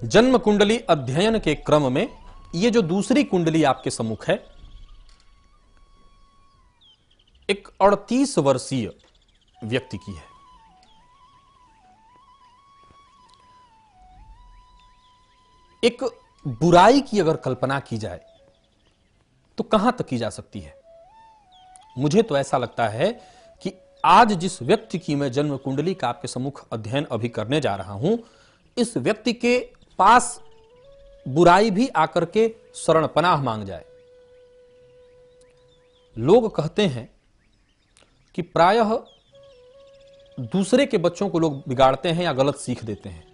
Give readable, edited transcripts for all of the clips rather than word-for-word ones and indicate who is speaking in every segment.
Speaker 1: जन्म कुंडली अध्ययन के क्रम में ये जो दूसरी कुंडली आपके सम्मुख है, एक 38 वर्षीय व्यक्ति की है। एक बुराई की अगर कल्पना की जाए तो कहां तक की जा सकती है? मुझे तो ऐसा लगता है कि आज जिस व्यक्ति की मैं जन्म कुंडली का आपके सम्मुख अध्ययन अभी करने जा रहा हूं, इस व्यक्ति के पास बुराई भी आकर के शरण पनाह मांग जाए। लोग कहते हैं कि प्रायः दूसरे के बच्चों को लोग बिगाड़ते हैं या गलत सीख देते हैं।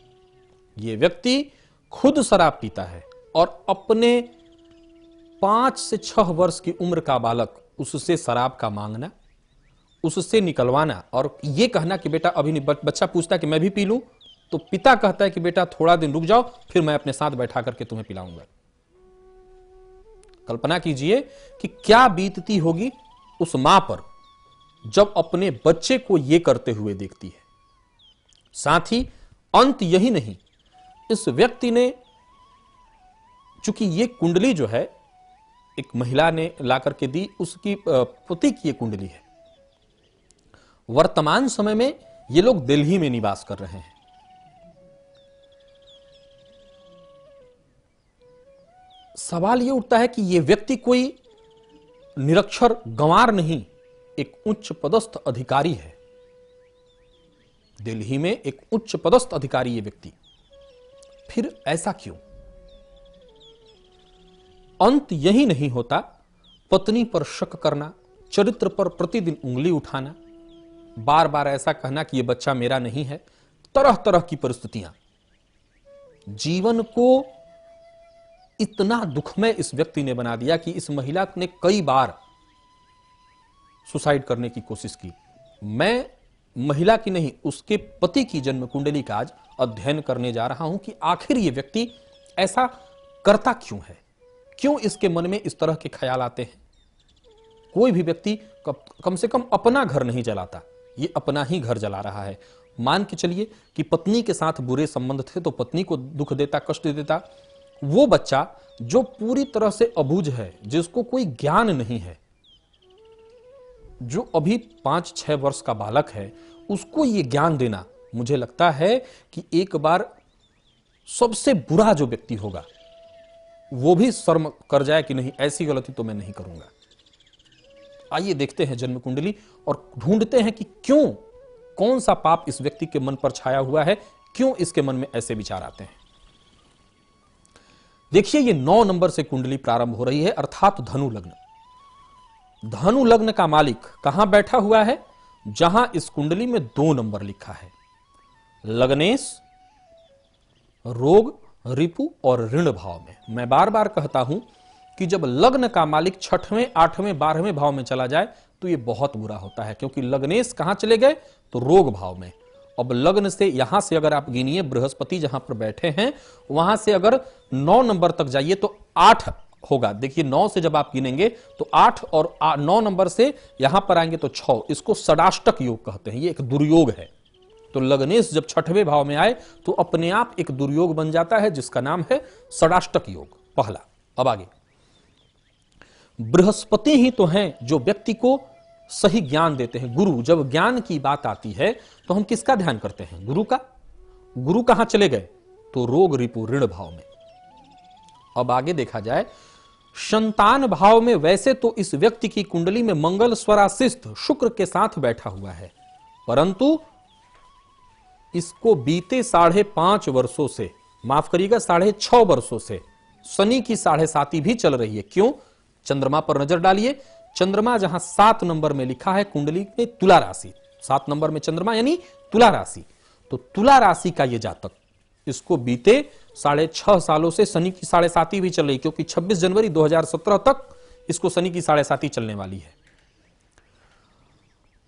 Speaker 1: यह व्यक्ति खुद शराब पीता है और अपने 5 से 6 वर्ष की उम्र का बालक उससे शराब का मांगना, उससे निकलवाना और यह कहना कि बेटा अभी नहीं। बच्चा पूछता कि मैं भी पी लूं, तो पिता कहता है कि बेटा थोड़ा दिन रुक जाओ, फिर मैं अपने साथ बैठा करके तुम्हें पिलाऊंगा। कल्पना कीजिए कि क्या बीतती होगी उस मां पर जब अपने बच्चे को यह करते हुए देखती है। साथ ही अंत यही नहीं, इस व्यक्ति ने, चूंकि यह कुंडली जो है एक महिला ने लाकर के दी, उसकी पति की यह कुंडली है। वर्तमान समय में ये लोग दिल्ली में निवास कर रहे हैं। सवाल यह उठता है कि यह व्यक्ति कोई निरक्षर गंवार नहीं, एक उच्च पदस्थ अधिकारी है। दिल्ली में एक उच्च पदस्थ अधिकारी ये व्यक्ति, फिर ऐसा क्यों? अंत यही नहीं होता, पत्नी पर शक करना, चरित्र पर प्रतिदिन उंगली उठाना, बार बार ऐसा कहना कि यह बच्चा मेरा नहीं है, तरह तरह की परिस्थितियां। जीवन को इतना दुखमय इस व्यक्ति ने बना दिया कि इस महिला ने कई बार सुसाइड करने की कोशिश की। मैं महिला की नहीं, उसके पति की जन्म कुंडली का आज अध्ययन करने जा रहा हूं कि आखिर यह व्यक्ति ऐसा करता क्यों है, क्यों इसके मन में इस तरह के ख्याल आते हैं। कोई भी व्यक्ति कम से कम अपना घर नहीं जलाता, ये अपना ही घर जला रहा है। मान के चलिए कि पत्नी के साथ बुरे संबंध थे तो पत्नी को दुख देता, कष्ट देता। वो बच्चा जो पूरी तरह से अबूझ है, जिसको कोई ज्ञान नहीं है, जो अभी 5-6 वर्ष का बालक है, उसको ये ज्ञान देना, मुझे लगता है कि एक बार सबसे बुरा जो व्यक्ति होगा वो भी शर्म कर जाए कि नहीं, ऐसी गलती तो मैं नहीं करूंगा। आइए देखते हैं जन्म कुंडली और ढूंढते हैं कि क्यों, कौन सा पाप इस व्यक्ति के मन पर छाया हुआ है, क्यों इसके मन में ऐसे विचार आते हैं। देखिए, ये 9 नंबर से कुंडली प्रारंभ हो रही है, अर्थात धनु लग्न। धनु लग्न का मालिक कहां बैठा हुआ है? जहां इस कुंडली में 2 नंबर लिखा है, लग्नेश, रोग, रिपु और ऋण भाव में। मैं बार बार कहता हूं कि जब लग्न का मालिक 6वें, 8वें, 12वें भाव में चला जाए तो यह बहुत बुरा होता है, क्योंकि लग्नेश कहां चले गए? तो रोग भाव में। अब लग्न से यहां से अगर आप गिनिए, बृहस्पति जहां पर बैठे हैं वहां से अगर 9 नंबर तक जाइए तो 8 होगा। देखिए, 9 से जब आप गिनेंगे तो 8 और 9 नंबर से यहां पर आएंगे तो 6। इसको षडाष्टक योग कहते हैं, ये एक दुर्योग है। तो लग्नेश जब 6वें भाव में आए तो अपने आप एक दुर्योग बन जाता है, जिसका नाम है षडाष्टक योग, पहला। अब आगे, बृहस्पति ही तो हैं जो व्यक्ति को सही ज्ञान देते हैं, गुरु। जब ज्ञान की बात आती है तो हम किसका ध्यान करते हैं? गुरु का। गुरु कहां चले गए? तो रोग, रिपु, ऋण भाव में। अब आगे देखा जाए, संतान भाव में वैसे तो इस व्यक्ति की कुंडली में मंगल स्वराशिष्ट शुक्र के साथ बैठा हुआ है, परंतु इसको बीते 5.5 वर्षों से, माफ करिएगा 6.5 वर्षों से शनि की 7.5 भी चल रही है। क्यों? चंद्रमा पर नजर डालिए। चंद्रमा जहां 7 नंबर में लिखा है कुंडली में तुला राशि, 7 नंबर में चंद्रमा यानी तुला राशि। तो तुला राशि का यह जातक, इसको बीते 6.5 सालों से शनि की 7.5 भी चल रही, क्योंकि 26 जनवरी 2017 तक इसको शनि की 7.5 चलने वाली है।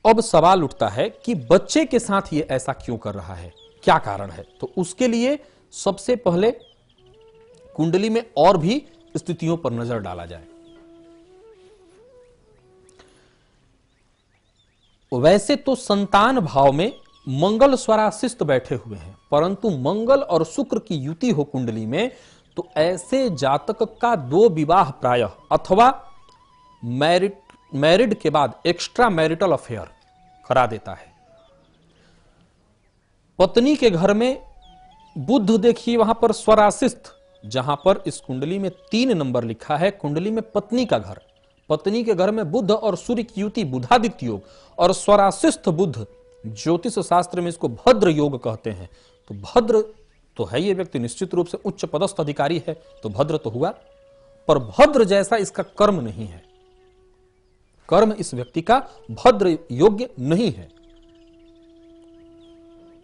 Speaker 1: अब सवाल उठता है कि बच्चे के साथ ये ऐसा क्यों कर रहा है, क्या कारण है? तो उसके लिए सबसे पहले कुंडली में और भी स्थितियों पर नजर डाला जाए। वैसे तो संतान भाव में मंगल स्वराशिस्त बैठे हुए हैं, परंतु मंगल और शुक्र की युति हो कुंडली में, तो ऐसे जातक का 2 विवाह प्रायः अथवा मैरिड के बाद एक्स्ट्रा मैरिटल अफेयर करा देता है। पत्नी के घर में बुध देखिए वहां पर स्वराशिस्त, जहां पर इस कुंडली में 3 नंबर लिखा है, कुंडली में पत्नी का घर, पत्नी के घर में बुध और सूर्य की युति बुधादित्य योग, और स्वराशिस्त बुध ज्योतिष शास्त्र में इसको भद्र योग कहते हैं। तो भद्र तो है ये व्यक्ति, निश्चित रूप से उच्च पदस्थ अधिकारी है, तो भद्र तो हुआ, पर भद्र जैसा इसका कर्म नहीं है, कर्म इस व्यक्ति का भद्र योग्य नहीं है।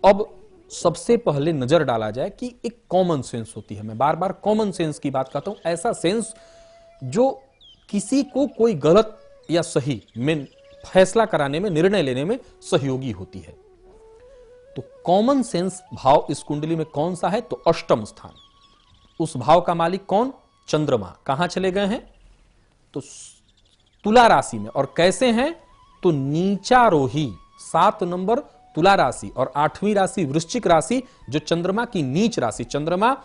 Speaker 1: अब सबसे पहले नजर डाला जाए कि एक कॉमन सेंस होती है, मैं बार बार कॉमन सेंस की बात करता हूं, ऐसा सेंस जो किसी को कोई गलत या सही में फैसला कराने में, निर्णय लेने में सहयोगी होती है। तो कॉमन सेंस भाव इस कुंडली में कौन सा है? तो अष्टम स्थान। उस भाव का मालिक कौन? चंद्रमा। कहां चले गए हैं? तो तुला राशि में। और कैसे हैं? तो नीचारोही, 7 नंबर तुला राशि और 8वीं राशि वृश्चिक राशि, जो चंद्रमा की नीच राशि, चंद्रमा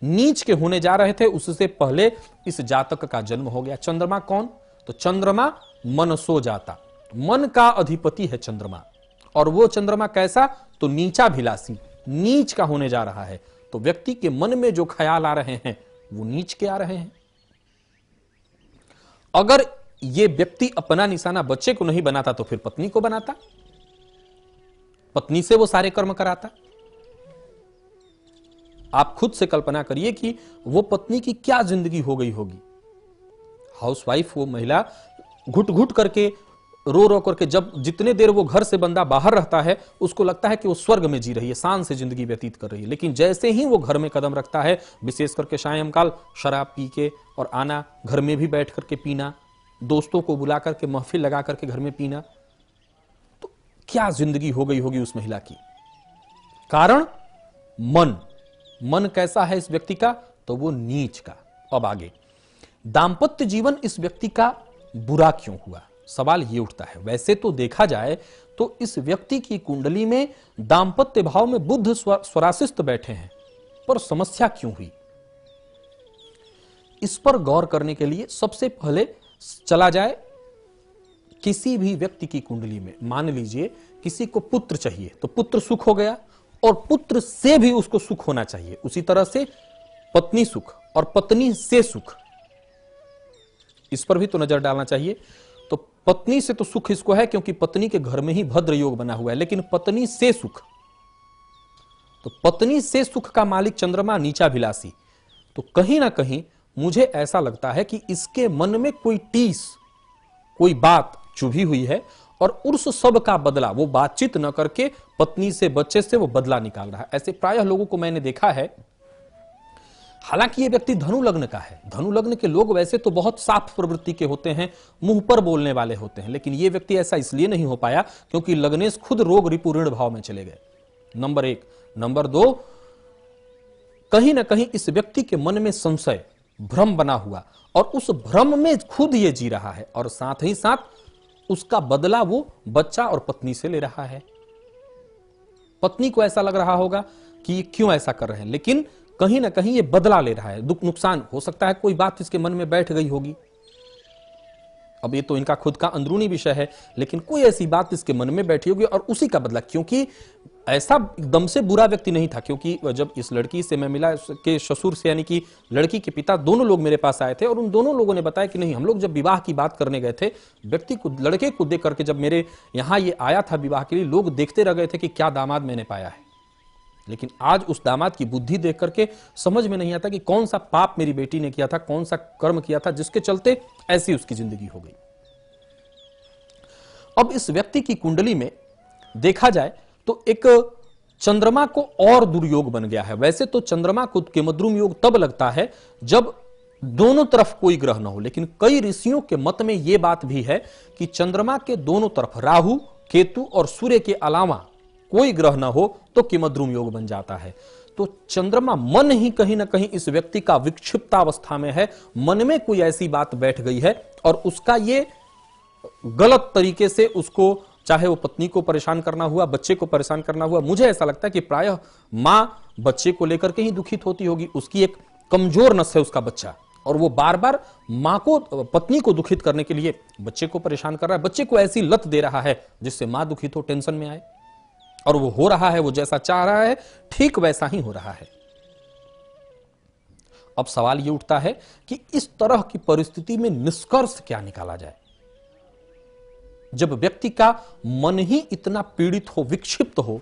Speaker 1: नीच के होने जा रहे थे, उससे पहले इस जातक का जन्म हो गया। चंद्रमा कौन? तो चंद्रमा मनसो जाता, मन का अधिपति है चंद्रमा। और वो चंद्रमा कैसा? तो नीचाभिलाषी, नीच का होने जा रहा है। तो व्यक्ति के मन में जो ख्याल आ रहे हैं वो नीच के आ रहे हैं। अगर ये व्यक्ति अपना निशाना बच्चे को नहीं बनाता तो फिर पत्नी को बनाता, पत्नी से वो सारे कर्म कराता। आप खुद से कल्पना करिए कि वो पत्नी की क्या जिंदगी हो गई होगी। हाउसवाइफ, वो महिला घुट घुट करके, रो रो करके, जब जितने देर वो घर से बंदा बाहर रहता है उसको लगता है कि वो स्वर्ग में जी रही है, शान से जिंदगी व्यतीत कर रही है। लेकिन जैसे ही वो घर में कदम रखता है, विशेष करके सायंकाल शराब पी के और आना, घर में भी बैठ करके पीना, दोस्तों को बुला करके महफिल लगा करके घर में पीना, तो क्या जिंदगी हो गई होगी उस महिला की। कारण मन कैसा है इस व्यक्ति का? तो वो नीच का। अब आगे, दांपत्य जीवन इस व्यक्ति का बुरा क्यों हुआ? सवाल ये उठता है। वैसे तो देखा जाए तो इस व्यक्ति की कुंडली में दांपत्य भाव में बुध स्वराशिस्त बैठे हैं, पर समस्या क्यों हुई? इस पर गौर करने के लिए सबसे पहले चला जाए किसी भी व्यक्ति की कुंडली में। मान लीजिए किसी को पुत्र चाहिए, तो पुत्र सुख हो गया, और पुत्र से भी उसको सुख होना चाहिए। उसी तरह से पत्नी सुख और पत्नी से सुख, इस पर भी तो नजर डालना चाहिए। तो पत्नी से तो सुख इसको है क्योंकि पत्नी के घर में ही भद्र योग बना हुआ है, लेकिन पत्नी से सुख, तो पत्नी से सुख का मालिक चंद्रमा नीचाभिलाषी। तो कहीं ना कहीं मुझे ऐसा लगता है कि इसके मन में कोई टीस, कोई बात चुभी हुई है, और उस सब का बदला वो बातचीत न करके पत्नी से, बच्चे से वो बदला निकाल रहा है। ऐसे प्रायः लोगों को मैंने देखा है। हालांकि ये व्यक्ति धनु लग्न का है। धनु लग्न के लोग वैसे तो बहुत साफ प्रवृत्ति के होते हैं, मुंह पर बोलने वाले होते हैं, लेकिन ये व्यक्ति ऐसा इसलिए नहीं हो पाया क्योंकि लग्नेश खुद रोग रिपु ऋण भाव में चले गए। नंबर 1। नंबर 2, कहीं ना कहीं इस व्यक्ति के मन में संशय, भ्रम बना हुआ, और उस भ्रम में खुद ये जी रहा है, और साथ ही साथ उसका बदला वो बच्चा और पत्नी से ले रहा है। पत्नी को ऐसा लग रहा होगा कि ये क्यों ऐसा कर रहे हैं, लेकिन कहीं ना कहीं ये बदला ले रहा है। दुख नुकसान हो सकता है, कोई बात इसके मन में बैठ गई होगी। अब ये तो इनका खुद का अंदरूनी विषय है, लेकिन कोई ऐसी बात इसके मन में बैठी होगी और उसी का बदला। क्योंकि ऐसा एकदम से बुरा व्यक्ति नहीं था, क्योंकि जब इस लड़की से मैं मिला, के ससुर से यानी कि लड़की के पिता, दोनों लोग मेरे पास आए थे, और उन दोनों लोगों ने बताया कि नहीं, हम लोग जब विवाह की बात करने गए थे, व्यक्ति को, लड़के को देख करके जब मेरे यहाँ ये आया था विवाह के लिए, लोग देखते रह गए थे कि क्या दामाद मैंने पाया है। लेकिन आज उस दामाद की बुद्धि देख करके समझ में नहीं आता कि कौन सा पाप मेरी बेटी ने किया था, कौन सा कर्म किया था जिसके चलते ऐसी उसकी जिंदगी हो गई। अब इस व्यक्ति की कुंडली में देखा जाए तो एक चंद्रमा को और दुर्योग बन गया है। वैसे तो चंद्रमा को केमद्रुम योग तब लगता है जब दोनों तरफ कोई ग्रह न हो, लेकिन कई ऋषियों के मत में यह बात भी है कि चंद्रमा के दोनों तरफ राहु, केतु और सूर्य के अलावा कोई ग्रह न हो तो किमद्रुम योग बन जाता है। तो चंद्रमा मन ही कहीं ना कहीं इस व्यक्ति का विक्षिप्तावस्था में है, मन में कोई ऐसी बात बैठ गई है और उसका ये गलत तरीके से उसको चाहे वो पत्नी को परेशान करना हुआ, बच्चे को परेशान करना हुआ। मुझे ऐसा लगता है कि प्रायः मां बच्चे को लेकर के ही दुखित होती होगी। उसकी एक कमजोर नस है उसका बच्चा, और वो बार बार मां को, पत्नी को दुखित करने के लिए बच्चे को परेशान कर रहा है, बच्चे को ऐसी लत दे रहा है जिससे मां दुखित हो, टेंशन में आए। और वो हो रहा है, वो जैसा चाह रहा है ठीक वैसा ही हो रहा है। अब सवाल ये उठता है कि इस तरह की परिस्थिति में निष्कर्ष क्या निकाला जाए। जब व्यक्ति का मन ही इतना पीड़ित हो, विक्षिप्त हो,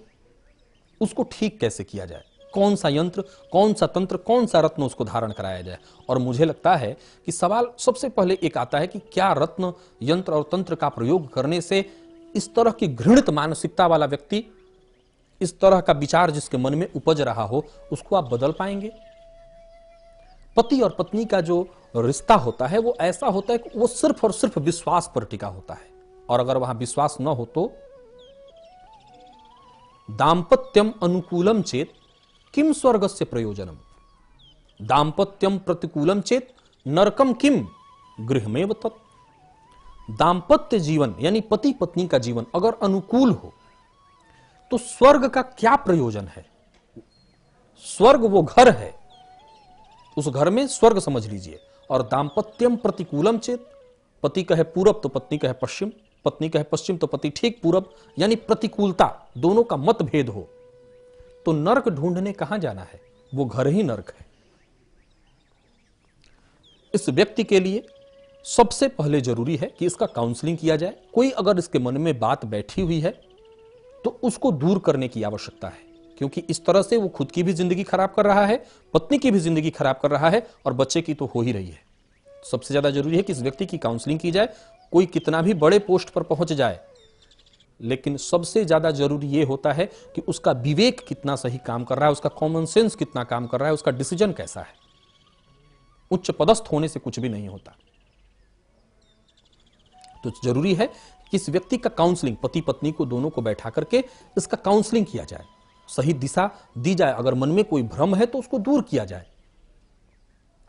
Speaker 1: उसको ठीक कैसे किया जाए? कौन सा यंत्र, कौन सा तंत्र, कौन सा रत्न उसको धारण कराया जाए? और मुझे लगता है कि सवाल सबसे पहले एक आता है कि क्या रत्न, यंत्र और तंत्र का प्रयोग करने से इस तरह की घृणित मानसिकता वाला व्यक्ति, इस तरह का विचार जिसके मन में उपज रहा हो, उसको आप बदल पाएंगे? पति और पत्नी का जो रिश्ता होता है वो ऐसा होता है कि वो सिर्फ और सिर्फ विश्वास पर टिका होता है, और अगर वहां विश्वास न हो तो दाम्पत्यम अनुकूलम चेत किम स्वर्गस्य प्रयोजनम, दाम्पत्यम प्रतिकूलम चेत नरकम किम गृहमेव तत्। दाम्पत्य जीवन यानी पति पत्नी का जीवन अगर अनुकूल हो तो स्वर्ग का क्या प्रयोजन है? स्वर्ग वो घर है, उस घर में स्वर्ग समझ लीजिए। और दाम्पत्यम प्रतिकूलम चेत, पति कहे पूरब तो पत्नी कहे पश्चिम, पत्नी कहे पश्चिम तो पति ठीक पूरब, यानी प्रतिकूलता, दोनों का मतभेद हो, तो नरक ढूंढने कहां जाना है? वो घर ही नरक है। इस व्यक्ति के लिए सबसे पहले जरूरी है कि इसका काउंसलिंग किया जाए। कोई अगर इसके मन में बात बैठी हुई है तो उसको दूर करने की आवश्यकता है, क्योंकि इस तरह से वो खुद की भी जिंदगी खराब कर रहा है, पत्नी की भी जिंदगी खराब कर रहा है, और बच्चे की तो हो ही रही है। सबसे ज्यादा जरूरी है कि इस व्यक्ति की काउंसलिंग की जाए। कोई कितना भी बड़े पोस्ट पर पहुंच जाए, लेकिन सबसे ज्यादा जरूरी यह होता है कि उसका विवेक कितना सही काम कर रहा है, उसका कॉमन सेंस कितना काम कर रहा है, उसका डिसीजन कैसा है। उच्च पदस्थ होने से कुछ भी नहीं होता। तो जरूरी है कि इस व्यक्ति का काउंसलिंग, पति पत्नी को दोनों को बैठा करके इसका काउंसलिंग किया जाए, सही दिशा दी जाए। अगर मन में कोई भ्रम है तो उसको दूर किया जाए,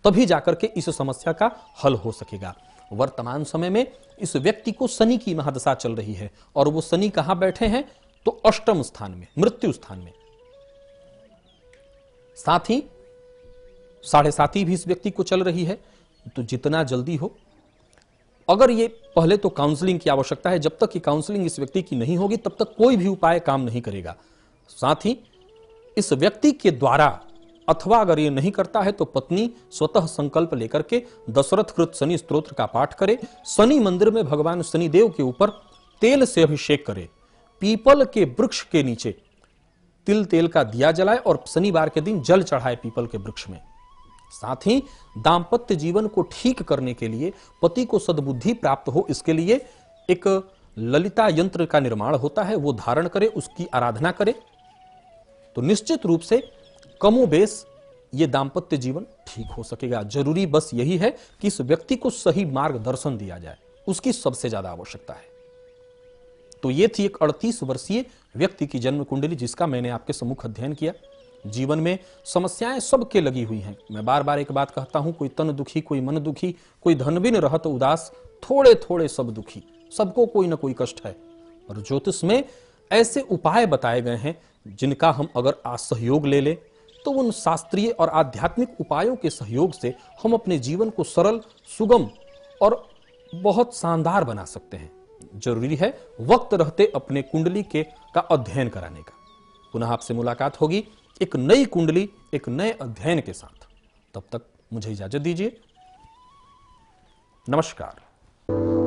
Speaker 1: तभी जाकर के इस समस्या का हल हो सकेगा। वर्तमान समय में इस व्यक्ति को शनि की महादशा चल रही है, और वो शनि कहां बैठे हैं? तो अष्टम स्थान में, मृत्यु स्थान में। साथ ही 7.5 भी इस व्यक्ति को चल रही है। तो जितना जल्दी हो, अगर ये पहले तो काउंसलिंग की आवश्यकता है, जब तक कि काउंसलिंग इस व्यक्ति की नहीं होगी तब तक कोई भी उपाय काम नहीं करेगा। साथ ही इस व्यक्ति के द्वारा, अथवा अगर ये नहीं करता है तो पत्नी स्वतः संकल्प लेकर के दशरथ कृत शनि स्तोत्र का पाठ करे, शनि मंदिर में भगवान शनिदेव के ऊपर तेल से अभिषेक करे, पीपल के वृक्ष के नीचे तिल तेल का दिया जलाए और शनिवार के दिन जल चढ़ाए पीपल के वृक्ष में। साथ ही दाम्पत्य जीवन को ठीक करने के लिए, पति को सद्बुद्धि प्राप्त हो, इसके लिए एक ललिता यंत्र का निर्माण होता है, वो धारण करे, उसकी आराधना करे, तो निश्चित रूप से कमोबेश ये दाम्पत्य जीवन ठीक हो सकेगा। जरूरी बस यही है कि इस व्यक्ति को सही मार्गदर्शन दिया जाए, उसकी सबसे ज्यादा आवश्यकता है। तो ये थी एक 38 वर्षीय व्यक्ति की जन्म कुंडली, जिसका मैंने आपके सम्मुख अध्ययन किया। जीवन में समस्याएं सबके लगी हुई हैं। मैं बार बार एक बात कहता हूं, कोई तन दुखी, कोई मन दुखी, कोई धन बिन रहत उदास, थोड़े थोड़े सब दुखी, सबको कोई ना कोई कष्ट है। और ज्योतिष में ऐसे उपाय बताए गए हैं जिनका हम अगर आज सहयोग ले ले तो उन शास्त्रीय और आध्यात्मिक उपायों के सहयोग से हम अपने जीवन को सरल, सुगम और बहुत शानदार बना सकते हैं। जरूरी है वक्त रहते अपने कुंडली का अध्ययन कराने का। पुनः आपसे मुलाकात होगी एक नई कुंडली, एक नए अध्ययन के साथ। तब तक मुझे इजाजत दीजिए। नमस्कार।